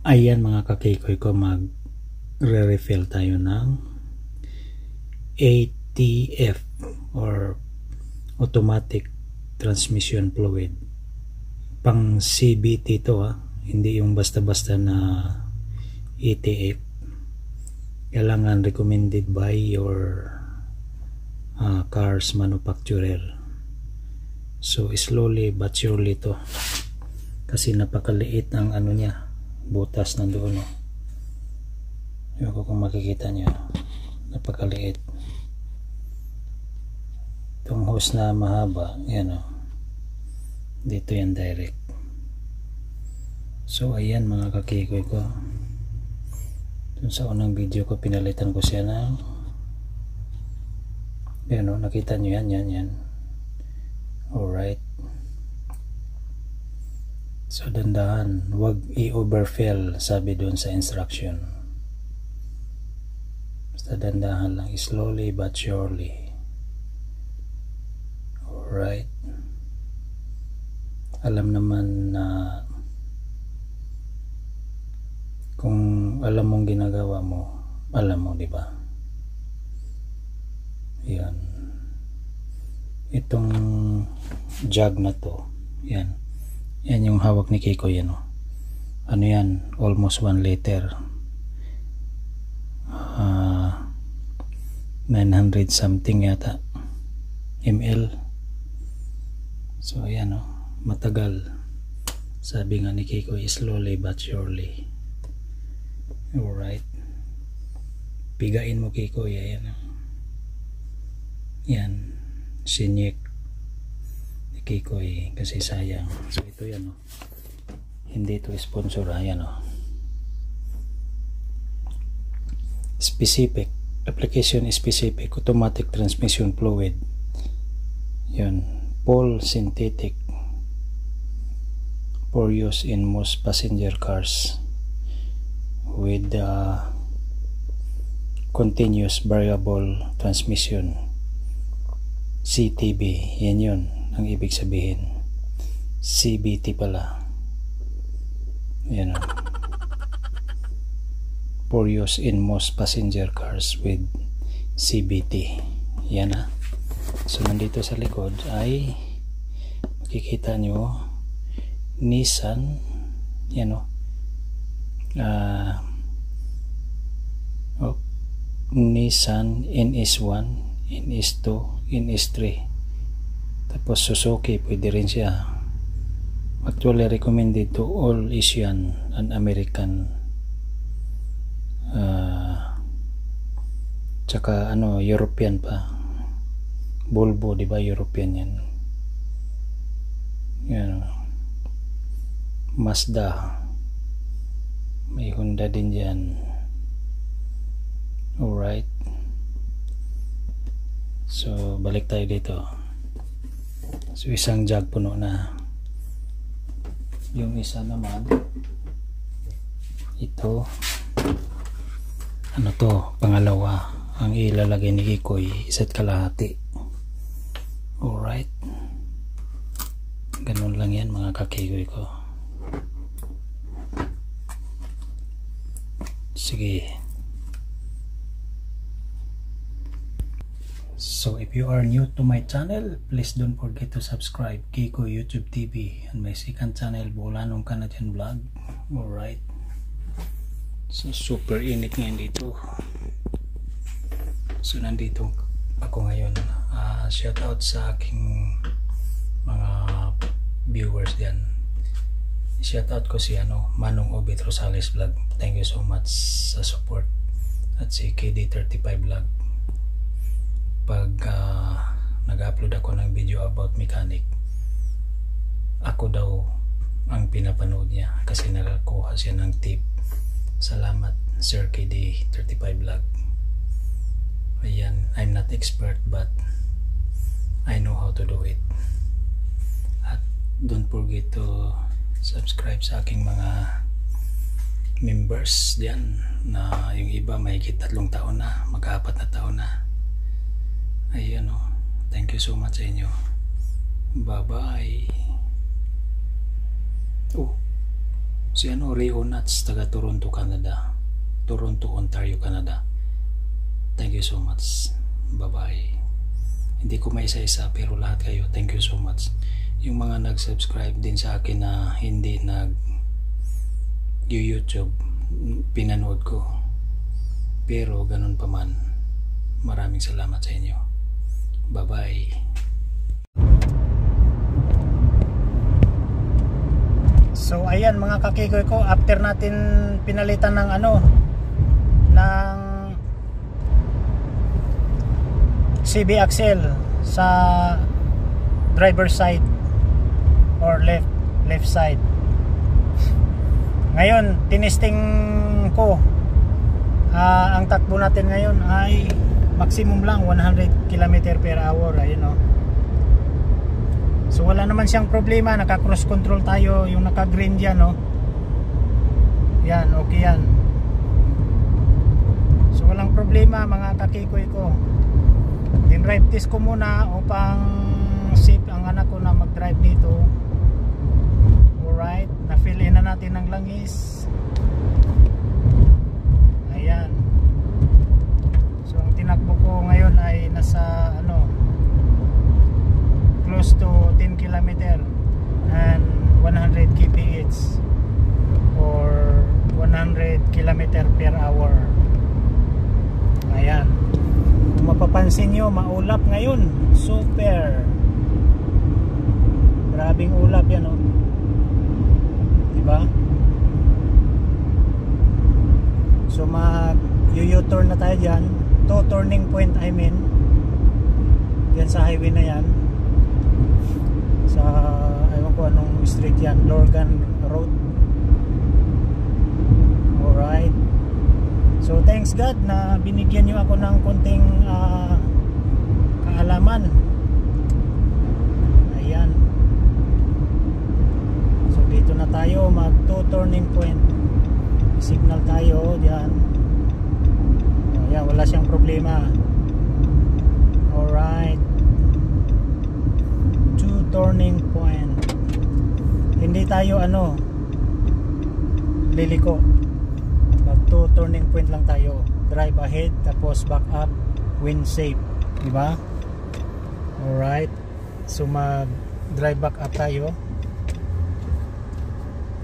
Ayan mga kakikoy ko, mag-refill tayo ng ATF or automatic transmission fluid. Pang CVT to hindi yung basta-basta na ATF. Kailangan recommended by your car's manufacturer. So slowly but surely to, kasi napakaliit ang ano niya, butas na doon. Yung kung makikita nyo, napakaliit. Itong hose na mahaba, yan dito yan direct. So ayan mga kakikoy ko, dun sa unang video ko pinalitan ko siya ng yan nakita nyo yan. Alright, so dandahan, wag i-overfill, sabi dun sa instruction. Basta dandahan lang, slowly but surely. Alright, alam naman na kung alam mong ginagawa mo, alam mo, di ba? Yan, itong jug na to, yan yung hawak ni Kiko, yan ano yan, almost 1 liter, 900 something yata ml. So ayan matagal, sabi nga ni Kiko, slowly but surely. Alright, pigain mo Kiko, yan sinyik ni Kiko kasi sayang. So ito yan hindi ito sponsor, yan specific application, specific automatic transmission fluid, yan, Paul synthetic, for use in most passenger cars with continuous variable transmission, CTB. Yan yun ang ibig sabihin. CVT pala, yan for use in most passenger cars with CVT. Yan so nandito sa likod ay makikita nyo Nissan, yan Nissan NS1, NS2, NS3, tapos Suzuki pwede rin siya. Actually recommended to all Asian and American, tsaka European pa, Volvo, di ba European yan Mazda, may Honda din dyan. Alright, so balik tayo dito. So isang jug puno na, yung isa naman ito pangalawa ang ilalagay ni Kikoy, isa't kalahati. Alright, ganun lang yan mga kakikoy ko. Sige, so if you are new to my channel, please don't forget to subscribe Kiko YouTube TV and my second channel, Bolanong Canadian Vlog. Alright, so super init ngayon dito. So nandito ako ngayon, shout out sa aking mga viewers diyan. Shout out ko si Manong Obit Rosales Vlog, thank you so much sa support, at si KD35 Vlog. Pag nag-upload ako ng video about mechanic, ako daw ang pinapanood niya kasi nakakuha siya ng tip. Salamat Sir KD35 Vlog. Ayan, I'm not expert but I know how to do it. At don't forget to subscribe sa aking mga members diyan, na yung iba may higit 3 taon na, mag-4 na taon na. Ayan thank you so much sa inyo. Bye bye. Si Rio Nuts, taga Toronto, Canada. Toronto, Ontario, Canada. Thank you so much. Bye-bye. Hindi ko maisa-isa pero lahat kayo, thank you so much. Yung mga nag-subscribe din sa akin na hindi nag-YouTube, pinanood ko. Pero ganun pa man, maraming salamat sa inyo. Bye-bye. So ayan mga kakikoy ko, after natin pinalitan ng ng CB axle sa driver side or left side. Ngayon tinesting ko, ang takbo natin ngayon ay maximum lang 100 km/h. Ayun o. So wala naman siyang problema, naka cross control tayo, yung naka green dyan no? Yan, okay yan. So walang problema mga kakikoy ko. Din drive test ko muna upang safe ang anak ko na mag drive dito. Alright, na fill in na natin ng langis. Ayan. So ang tinakbo ko ngayon ay nasa close to 10 km and 100 kph or 100 km/h. Ayan. Kung mapapansin nyo, maulap ngayon. Super. Grabing ulap yan oh. Diba? So mag-U-turn na tayo dyan. 2 turning point I mean. Yan sa highway na yan. Sa ewan ko anong street yan, Lorgan Road. Alright. So thanks God na binigyan nyo ako ng konting kaalaman. Ayan. So dito na tayo, mag 2 turning point. Signal tayo diyan. Ayan, wala siyang problema. Alright, 2 turning point. Hindi tayo liliko. Mag 2 turning point lang tayo. Drive ahead, tapos back up, wind safe, diba? Alright, so mag drive back up tayo.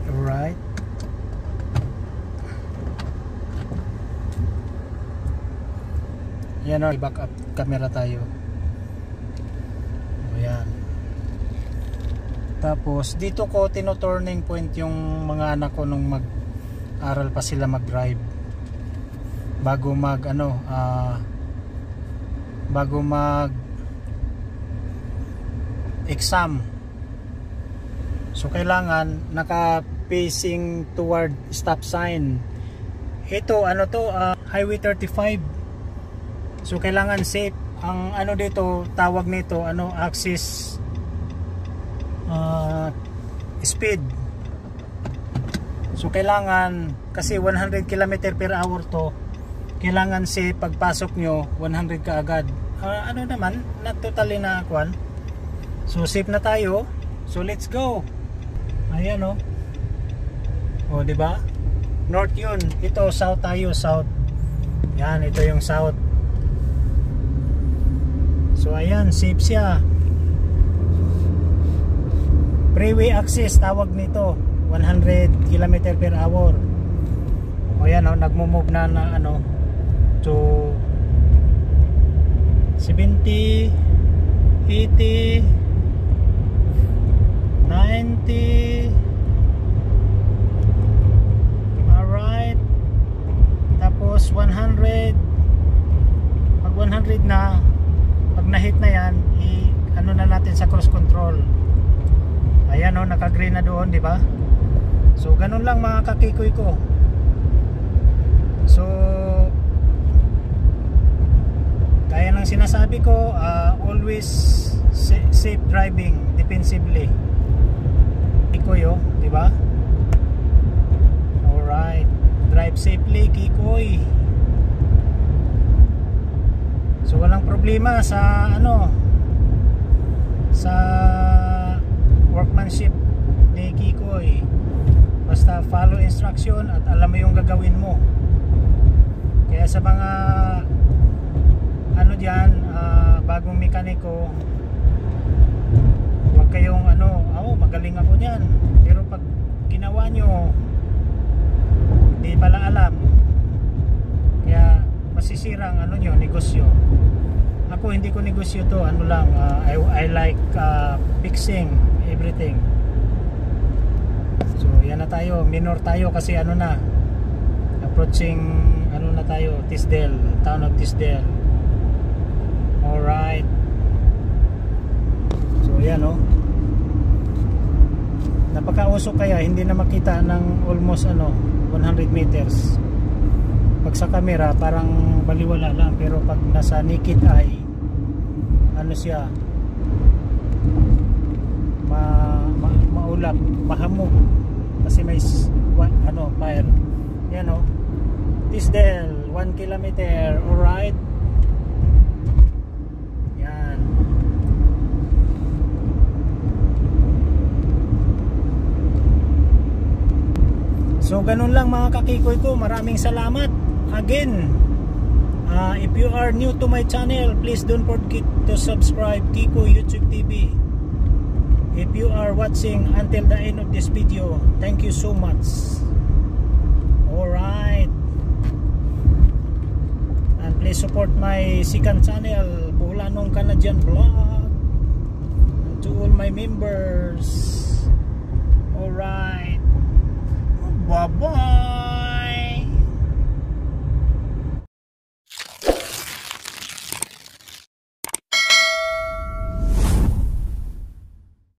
Alright, yan o, back up camera tayo. Ayan. Tapos dito ko tino-turning point yung mga anak ko nung mag-aral pa sila mag-drive. Bago mag exam. So kailangan naka-facing toward stop sign. Ito Highway 35. So kailangan safe. Ang dito tawag nito axis speed. So kailangan kasi 100 km/h to, kailangan safe. Pagpasok nyo 100 ka agad. Naman not totally na kwan. So safe na tayo. So let's go. Ayan o, diba? North yun. Ito south tayo, south. Yan, ito yung south. So ayan, safe siya. Freeway access tawag nito, 100 km/h. O yan nagmo-move na to 70, 80, 90. Alright. Tapos 100. Pag 100 na, pag na-hit na yan, na natin sa cruise control. Ayan naka-green na doon, di ba? So ganun lang mga kakikoy ko. So kaya ng sinasabi ko, always safe driving, defensively. Kikoy di ba? Alright, drive safely, Kikoy. So walang problema sa sa workmanship ni Kikoy. Basta follow instruction at alam mo yung gagawin mo. Kaya sa mga ano diyan, bagong mekaniko, huwag kayong magaling ako diyan, pero pag ginawa nyo hindi pala alam, kaya masisira ang nyo, negosyo. Ako hindi ko negosyo to, I like fixing everything. So yan na tayo, minor tayo kasi approaching na tayo, Tisdale, town of Tisdale. Alright, so yan napakausok, kaya hindi na makita ng almost 100 meters. Pag sa camera parang baliwala lang, pero pag nasa naked eye siya, maulap, mahamog kasi may fire. Yan Tisdale, 1 kilometer. Alright, yan. So ganun lang mga kakikoy ko, maraming salamat again. If you are new to my channel, please don't forget to subscribe Kiko YouTube TV. If you are watching until the end of this video, thank you so much. Alright, and please support my second channel, Bulanong Canadian Vlog, to all my members. Alright, bye bye.